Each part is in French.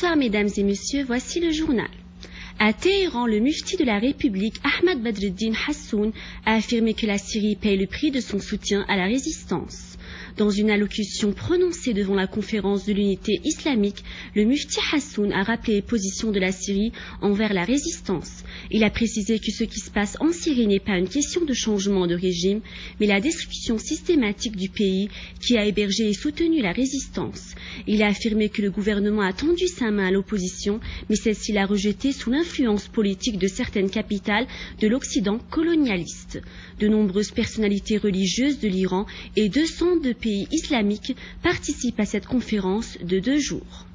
Bonsoir mesdames et messieurs, voici le journal. À Téhéran, le mufti de la République, Ahmad Badreddin Hassoun, a affirmé que la Syrie paye le prix de son soutien à la résistance. Dans une allocution prononcée devant la conférence de l'unité islamique, le mufti Hassoun a rappelé les positions de la Syrie envers la résistance. Il a précisé que ce qui se passe en Syrie n'est pas une question de changement de régime, mais la destruction systématique du pays qui a hébergé et soutenu la résistance. Il a affirmé que le gouvernement a tendu sa main à l'opposition, mais celle-ci l'a rejetée sous l'influence politique de certaines capitales de l'Occident colonialiste. De nombreuses personnalités religieuses de l'Iran et 202 pays islamiques participent à cette conférence de 2 jours.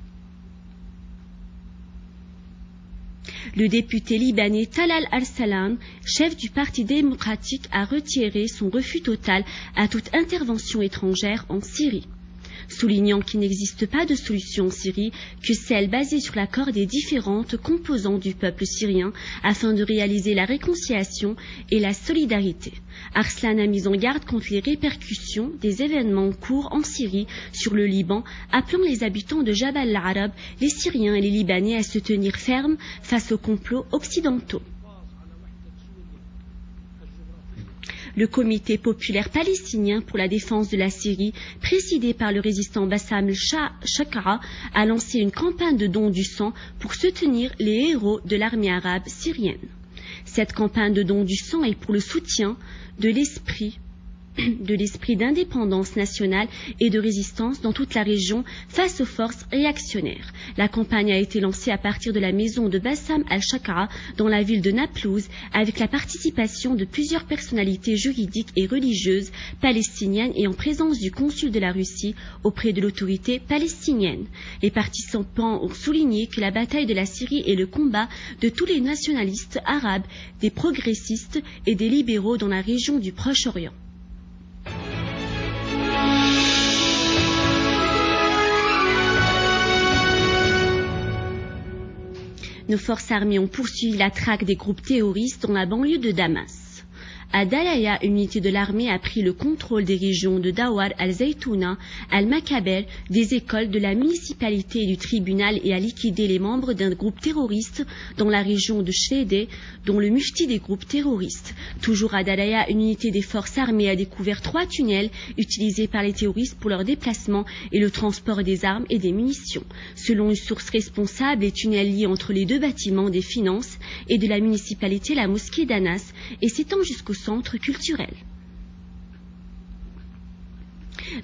Le député libanais Talal Al-Salam, chef du Parti démocratique, a retiré son refus total à toute intervention étrangère en Syrie, soulignant qu'il n'existe pas de solution en Syrie que celle basée sur l'accord des différentes composantes du peuple syrien afin de réaliser la réconciliation et la solidarité. Arslan a mis en garde contre les répercussions des événements en cours en Syrie sur le Liban, appelant les habitants de Jabal al-Arab, les Syriens et les Libanais à se tenir fermes face aux complots occidentaux. Le comité populaire palestinien pour la défense de la Syrie, présidé par le résistant Bassam al-Shaqqa, a lancé une campagne de dons du sang pour soutenir les héros de l'armée arabe syrienne. Cette campagne de dons du sang est pour le soutien de l'esprit d'indépendance nationale et de résistance dans toute la région face aux forces réactionnaires. La campagne a été lancée à partir de la maison de Bassam al-Shaqqa dans la ville de Naplouse avec la participation de plusieurs personnalités juridiques et religieuses palestiniennes et en présence du consul de la Russie auprès de l'autorité palestinienne. Les participants ont souligné que la bataille de la Syrie est le combat de tous les nationalistes arabes, des progressistes et des libéraux dans la région du Proche-Orient. Nos forces armées ont poursuivi la traque des groupes terroristes dans la banlieue de Damas. À Dalaya, une unité de l'armée a pris le contrôle des régions de Dawar al-Zaytouna, al-Makabel, des écoles de la municipalité et du tribunal et a liquidé les membres d'un groupe terroriste dans la région de Shedeh, dont le mufti des groupes terroristes. Toujours à Dalaya, une unité des forces armées a découvert 3 tunnels utilisés par les terroristes pour leur déplacement et le transport des armes et des munitions. Selon une source responsable, les tunnels lient entre les 2 bâtiments des finances et de la municipalité la mosquée d'Anas et s'étendent jusqu'au centre culturel.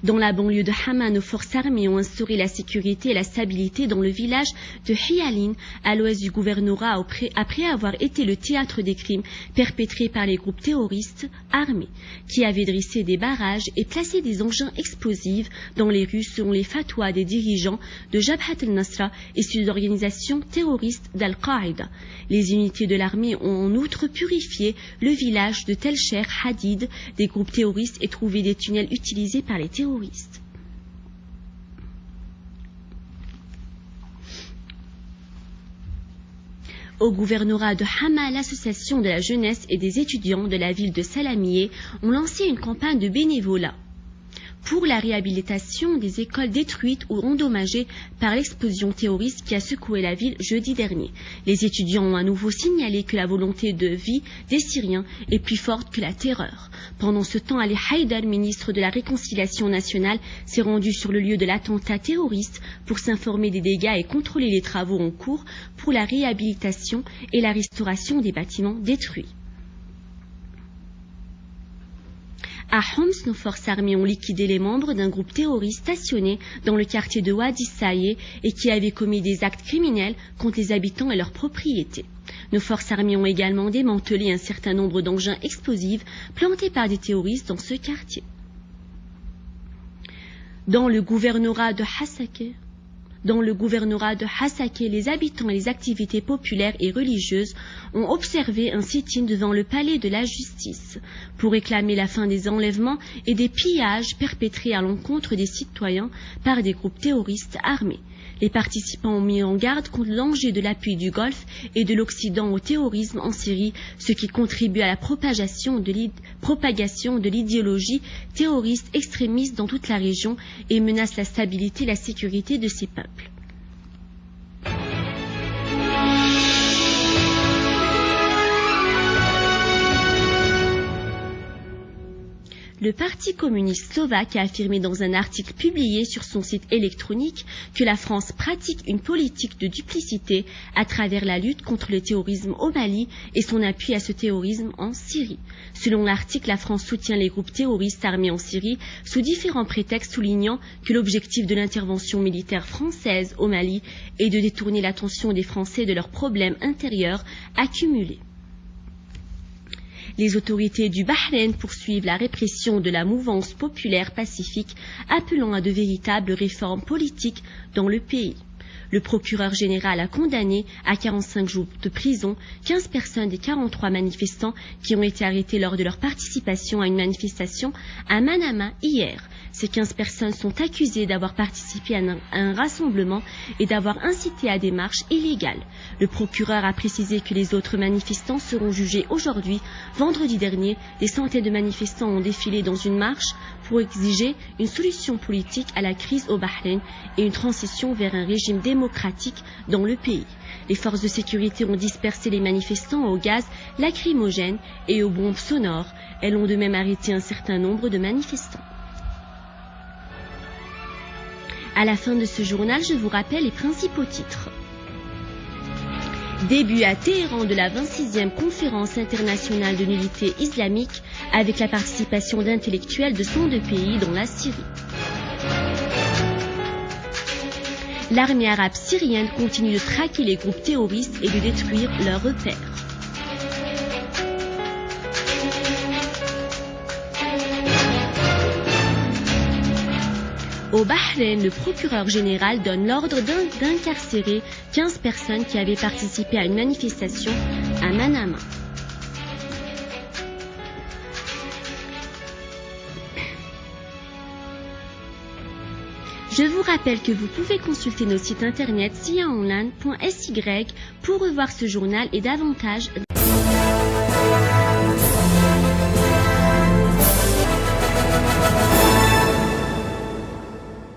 Dans la banlieue de Hama, nos forces armées ont instauré la sécurité et la stabilité dans le village de Hiyalin, à l'ouest du gouvernorat, après avoir été le théâtre des crimes perpétrés par les groupes terroristes armés, qui avaient dressé des barrages et placé des engins explosifs dans les rues selon les fatwas des dirigeants de Jabhat al-Nasra et sur l'organisation terroriste d'Al-Qaïda. Les unités de l'armée ont en outre purifié le village de Tel Sher Hadid des groupes terroristes et trouvé des tunnels utilisés par les terroristes. Au gouvernorat de Hama, l'association de la jeunesse et des étudiants de la ville de Salamieh ont lancé une campagne de bénévolat pour la réhabilitation des écoles détruites ou endommagées par l'explosion terroriste qui a secoué la ville jeudi dernier. Les étudiants ont à nouveau signalé que la volonté de vie des Syriens est plus forte que la terreur. Pendant ce temps, Ali Haïdar, ministre de la Réconciliation nationale, s'est rendu sur le lieu de l'attentat terroriste pour s'informer des dégâts et contrôler les travaux en cours pour la réhabilitation et la restauration des bâtiments détruits. À Homs, nos forces armées ont liquidé les membres d'un groupe terroriste stationné dans le quartier de Wadi Saïeh et qui avait commis des actes criminels contre les habitants et leurs propriétés. Nos forces armées ont également démantelé un certain nombre d'engins explosifs plantés par des terroristes dans ce quartier. Dans le gouvernorat de Hasakeh, les habitants et les activités populaires et religieuses ont observé un sit-in devant le palais de la justice pour réclamer la fin des enlèvements et des pillages perpétrés à l'encontre des citoyens par des groupes terroristes armés. Les participants ont mis en garde contre le danger de l'appui du Golfe et de l'Occident au terrorisme en Syrie, ce qui contribue à la propagation de l'idéologie terroriste extrémiste dans toute la région et menace la stabilité et la sécurité de ces peuples. Le Parti communiste slovaque a affirmé dans un article publié sur son site électronique que la France pratique une politique de duplicité à travers la lutte contre le terrorisme au Mali et son appui à ce terrorisme en Syrie. Selon l'article, la France soutient les groupes terroristes armés en Syrie sous différents prétextes, soulignant que l'objectif de l'intervention militaire française au Mali est de détourner l'attention des Français de leurs problèmes intérieurs accumulés. Les autorités du Bahreïn poursuivent la répression de la mouvance populaire pacifique, appelant à de véritables réformes politiques dans le pays. Le procureur général a condamné à 45 jours de prison 15 personnes des 43 manifestants qui ont été arrêtés lors de leur participation à une manifestation à Manama hier. Ces 15 personnes sont accusées d'avoir participé à un rassemblement et d'avoir incité à des marches illégales. Le procureur a précisé que les autres manifestants seront jugés aujourd'hui. Vendredi dernier, des centaines de manifestants ont défilé dans une marche pour exiger une solution politique à la crise au Bahreïn et une transition vers un régime démocratique dans le pays. Les forces de sécurité ont dispersé les manifestants au gaz lacrymogène et aux bombes sonores. Elles ont de même arrêté un certain nombre de manifestants. À la fin de ce journal, je vous rappelle les principaux titres. Début à Téhéran de la 26e conférence internationale de nullité islamique avec la participation d'intellectuels de 102 pays dont la Syrie. L'armée arabe syrienne continue de traquer les groupes terroristes et de détruire leurs repères. Au Bahreïn, le procureur général donne l'ordre d'incarcérer 15 personnes qui avaient participé à une manifestation à Manama. Je vous rappelle que vous pouvez consulter nos sites internet siaonline.sy pour revoir ce journal et davantage